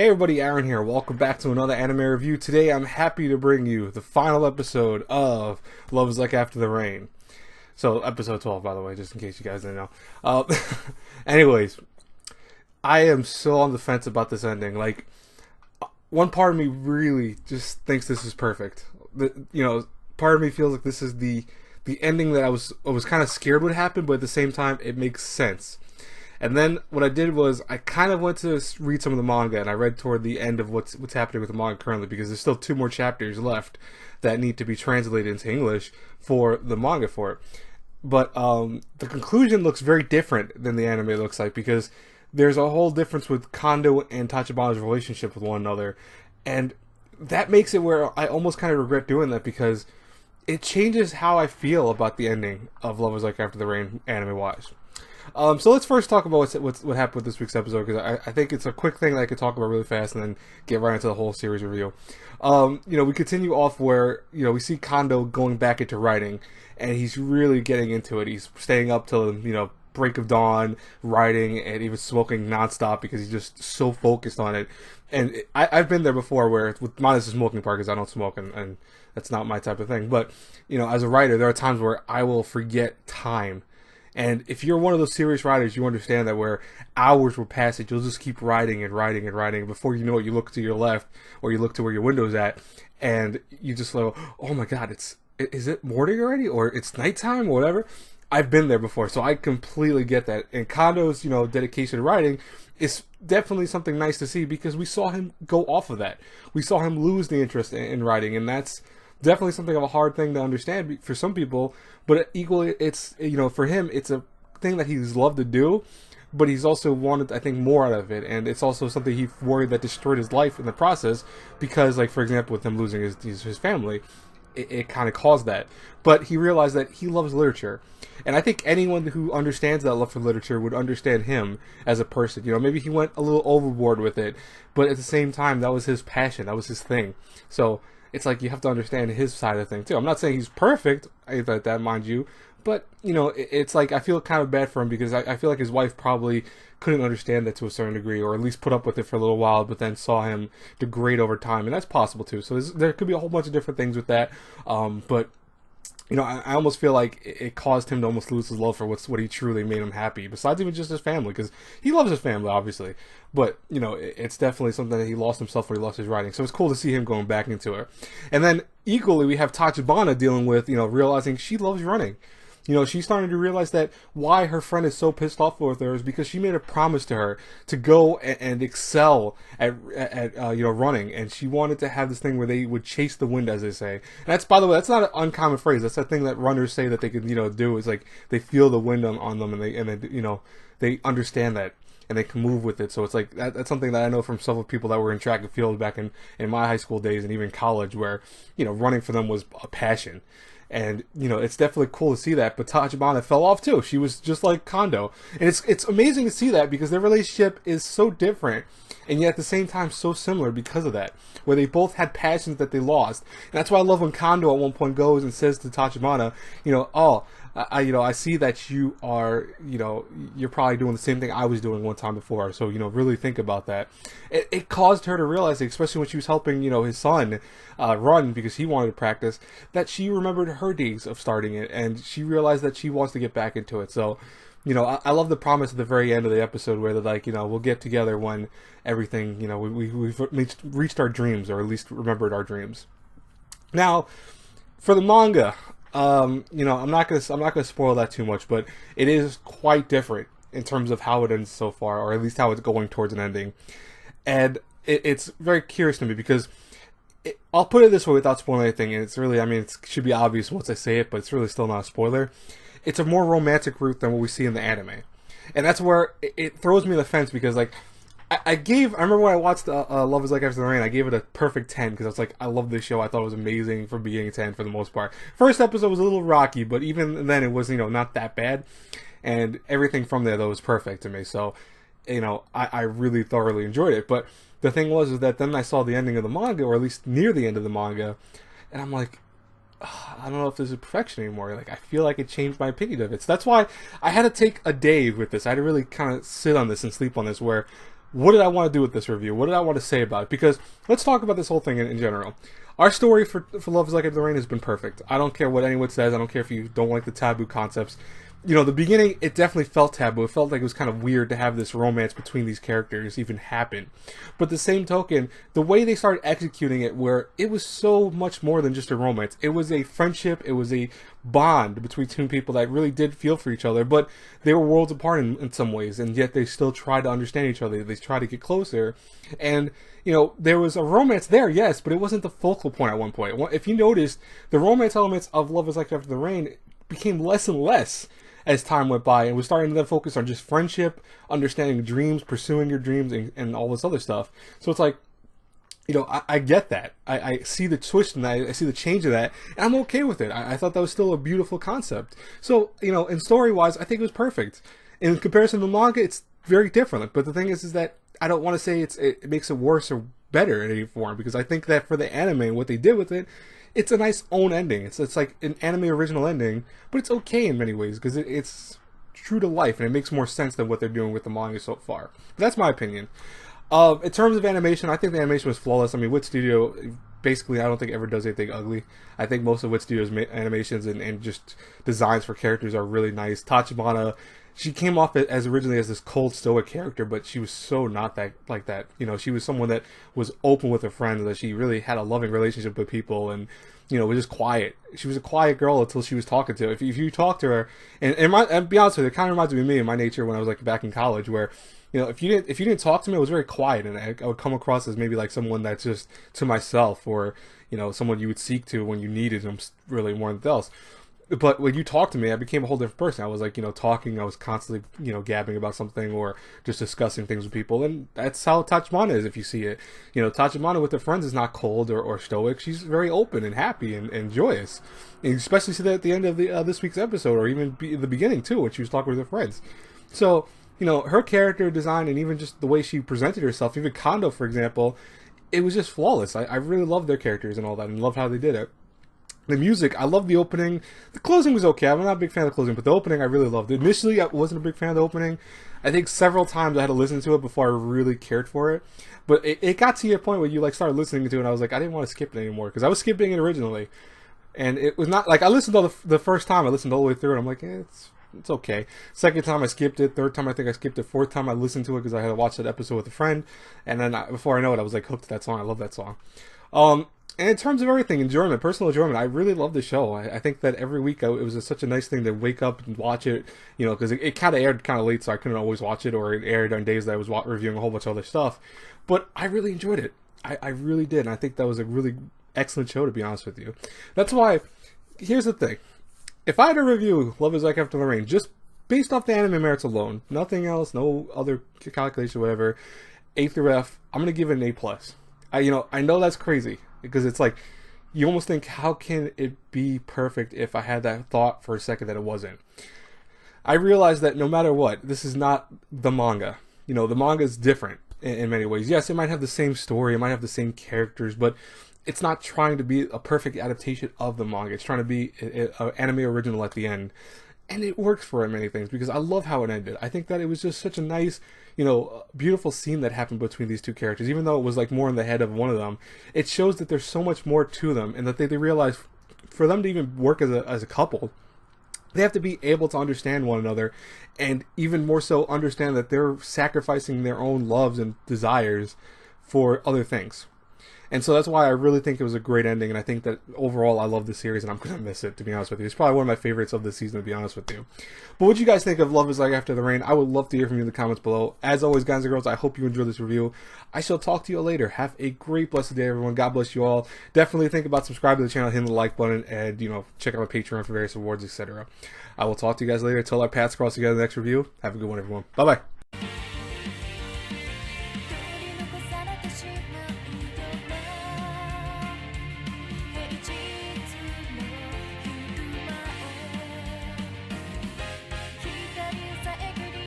Hey everybody, Aaron here. Welcome back to another anime review. Today I'm happy to bring you the final episode of Love is Like After the Rain. So, episode 12, by the way, just in case you guys didn't know. Anyways, I am so on the fence about this ending. Like, one part of me really just thinks this is perfect. Part of me feels like this is the ending that I was kind of scared would happen, but at the same time, it makes sense. And then what I did was I kind of went to read some of the manga, and I read toward the end of what's happening with the manga currently, because there's still 2 more chapters left that need to be translated into English for the manga for it. But the conclusion looks very different than the anime looks like, because there's a whole difference with Kondo and Tachibana's relationship with one another, and that makes it where I almost kind of regret doing that, because it changes how I feel about the ending of Love is Like After the Rain anime-wise. So let's first talk about what happened with this week's episode, because I think it's a quick thing that I could talk about really fast and then get right into the whole series review. We continue off where, we see Kondo going back into writing, and he's really getting into it. He's staying up till, break of dawn, writing, and even smoking nonstop because he's just so focused on it. And I've been there before, where, with minus the smoking part, because I don't smoke, and that's not my type of thing. But, as a writer, there are times where I will forget time. And if you're one of those serious writers, you understand that, where hours will pass, you'll just keep writing and writing and writing. Before you know it, you look to your left, or you look to where your window's at, and you just go, oh my god, is it morning already? Or it's nighttime, or whatever? I've been there before, so I completely get that. And Kondo's, dedication to writing is definitely something nice to see, because we saw him go off of that. We saw him lose the interest in writing, and that's definitely something of a hard thing to understand for some people, but equally, it's, for him, it's a thing that he's loved to do, but he's also wanted, I think, more out of it, and it's also something he worried that destroyed his life in the process, because, like, for example, with him losing his family, it kind of caused that. But he realized that he loves literature, and I think anyone who understands that love for literature would understand him as a person. Maybe he went a little overboard with it, but at the same time, that was his passion, that was his thing. So it's like you have to understand his side of the thing too. I'm not saying he's perfect, anything like that, mind you, but it's like I feel kind of bad for him, because I feel like his wife probably couldn't understand that to a certain degree, or at least put up with it for a little while, but then saw him degrade over time, and that's possible too. So there could be a whole bunch of different things with that, but I almost feel like it caused him to almost lose his love for what he truly made him happy, besides even just his family, because he loves his family, obviously. But, it's definitely something that he lost himself when he lost his writing. So it's cool to see him going back into it. And then, equally, we have Tachibana dealing with, realizing she loves running. She's starting to realize that why her friend is so pissed off with her is because she made a promise to her to go and excel at running, and she wanted to have this thing where they would chase the wind, as they say. And that's, by the way, that's not an uncommon phrase. That's a thing that runners say that they can do, is like they feel the wind on them, and they understand that, and they can move with it. So it's like that's something that I know from several people that were in track and field back in my high school days, and even college, where running for them was a passion. And, it's definitely cool to see that. But Tachibana fell off, too. She was just like Kondo. And it's amazing to see that, because their relationship is so different, and yet at the same time so similar because of that, where they both had passions that they lost. And that's why I love when Kondo at one point goes and says to Tachibana, I see that you are, you're probably doing the same thing I was doing one time before. So, really think about that. It caused her to realize, especially when she was helping, his son run, because he wanted to practice, that she remembered her days of starting it, and she realized that she wants to get back into it. So, I love the promise at the very end of the episode, where they're like, we'll get together when everything, we've reached our dreams, or at least remembered our dreams. Now, for the manga, I'm not gonna spoil that too much, but it is quite different in terms of how it ends so far, or at least how it's going towards an ending. And it's very curious to me, because I'll put it this way without spoiling anything, and it's really, it should be obvious once I say it, but it's really still not a spoiler. It's a more romantic route than what we see in the anime. And that's where it throws me on the fence, because, like, I remember when I watched Love is Like After the Rain, I gave it a perfect 10, because I was like, I love this show, I thought it was amazing from beginning to end for the most part. First episode was a little rocky, but even then it was, not that bad. And everything from there, though, was perfect to me. So, I really thoroughly enjoyed it. But the thing was, is that then I saw the ending of the manga, or at least near the end of the manga, and I'm like, I don't know if this is perfection anymore. Like, I feel like it changed my opinion of it. So that's why I had to take a day with this. I had to really kind of sit on this and sleep on this, where what did I want to do with this review? What did I want to say about it? Because let's talk about this whole thing in general. Our story for Love is Like After the Rain has been perfect. I don't care what anyone says. I don't care if you don't like the taboo concepts. You know, the beginning, it definitely felt taboo. It felt like it was kind of weird to have this romance between these characters even happen. But the same token, the way they started executing it, where it was so much more than just a romance. It was a friendship. It was a bond between two people that really did feel for each other. But they were worlds apart in some ways. And yet they still tried to understand each other. They tried to get closer. And, you know, there was a romance there, yes, but it wasn't the focal point at one point. If you noticed, the romance elements of Love is Like After the Rain became less and less as time went by, and we're starting to then focus on just friendship, understanding dreams, pursuing your dreams, and all this other stuff. So it's like, you know, I get that. I see the twist in that. I see the change of that, and I'm okay with it. I thought that was still a beautiful concept. So, you know, in story-wise, I think it was perfect. In comparison to the manga, it's very different. But the thing is that I don't want to say it makes it worse or better in any form, because I think that for the anime and what they did with it, it's a nice own ending. It's like an anime original ending, but it's okay in many ways because it's true to life and it makes more sense than what they're doing with the manga so far. But that's my opinion. In terms of animation, I think the animation was flawless. I mean, Wit Studio basically I don't think ever does anything ugly. I think most of Wit Studio's animations and just designs for characters are really nice. Tachibana, she came off as originally as this cold, stoic character, but she was so not that like that. You know, she was someone that was open with her friends, that she really had a loving relationship with people, and you know, was just quiet. She was a quiet girl until she was talking to. If you talk to her, and be honest with you, it kind of reminds me of me and my nature when I was like back in college, where you know, if you didn't talk to me, I was very quiet, and I would come across as maybe like someone that's just to myself, or you know, someone you would seek to when you needed them really more than else. But when you talked to me, I became a whole different person. I was like, you know, talking. I was constantly, you know, gabbing about something or just discussing things with people. And that's how Tachibana is, if you see it. You know, Tachibana with her friends is not cold or stoic. She's very open and happy and joyous. And especially see that at the end of the this week's episode, or even the beginning, too, when she was talking with her friends. So, you know, her character design and even just the way she presented herself, even Kondo, for example, it was just flawless. I really loved their characters and all that, and loved how they did it. The music, I love the opening. The closing was okay. I'm not a big fan of the closing, but the opening I really loved. Initially, I wasn't a big fan of the opening. I think several times I had to listen to it before I really cared for it. But it got to a point where you like started listening to it, and I was like, I didn't want to skip it anymore, because I was skipping it originally. And it was not, like, I listened all the first time, I listened all the way through, and I'm like, it's okay. Second time I skipped it. Third time I think I skipped it. Fourth time I listened to it because I had to watch that episode with a friend. And then before I know it, I was like hooked to that song. I love that song. And in terms of everything, enjoyment, personal enjoyment, I really love the show. I think that every week it was such a nice thing to wake up and watch it, you know, because it kind of aired kind of late, so I couldn't always watch it, or it aired on days that I was reviewing a whole bunch of other stuff. But I really enjoyed it. I really did, and I think that was a really excellent show, to be honest with you. That's why, here's the thing. If I had to review Love is Like After the Rain, just based off the anime merits alone, nothing else, no other calculation, whatever, A through F, I'm going to give it an A+. I know that's crazy, because it's like, you almost think, how can it be perfect if I had that thought for a second that it wasn't? I realized that no matter what, this is not the manga. You know, the manga is different in many ways. Yes, it might have the same story, it might have the same characters, but it's not trying to be a perfect adaptation of the manga. It's trying to be an anime original at the end. And it works for many things, because I love how it ended. I think that it was just such a nice, you know, beautiful scene that happened between these two characters. Even though it was like more in the head of one of them, it shows that there's so much more to them, and that they realize for them to even work as a couple, they have to be able to understand one another, and even more so understand that they're sacrificing their own loves and desires for other things. And so that's why I really think it was a great ending, and I think that overall I love the series, and I'm going to miss it, to be honest with you. It's probably one of my favorites of the season, to be honest with you. But what do you guys think of Love is Like After the Rain? I would love to hear from you in the comments below. As always, guys and girls, I hope you enjoyed this review. I shall talk to you later. Have a great, blessed day, everyone. God bless you all. Definitely think about subscribing to the channel, hitting the like button, and, you know, check out my Patreon for various awards, etc. I will talk to you guys later. Till our paths cross together in the next review. Have a good one, everyone. Bye-bye.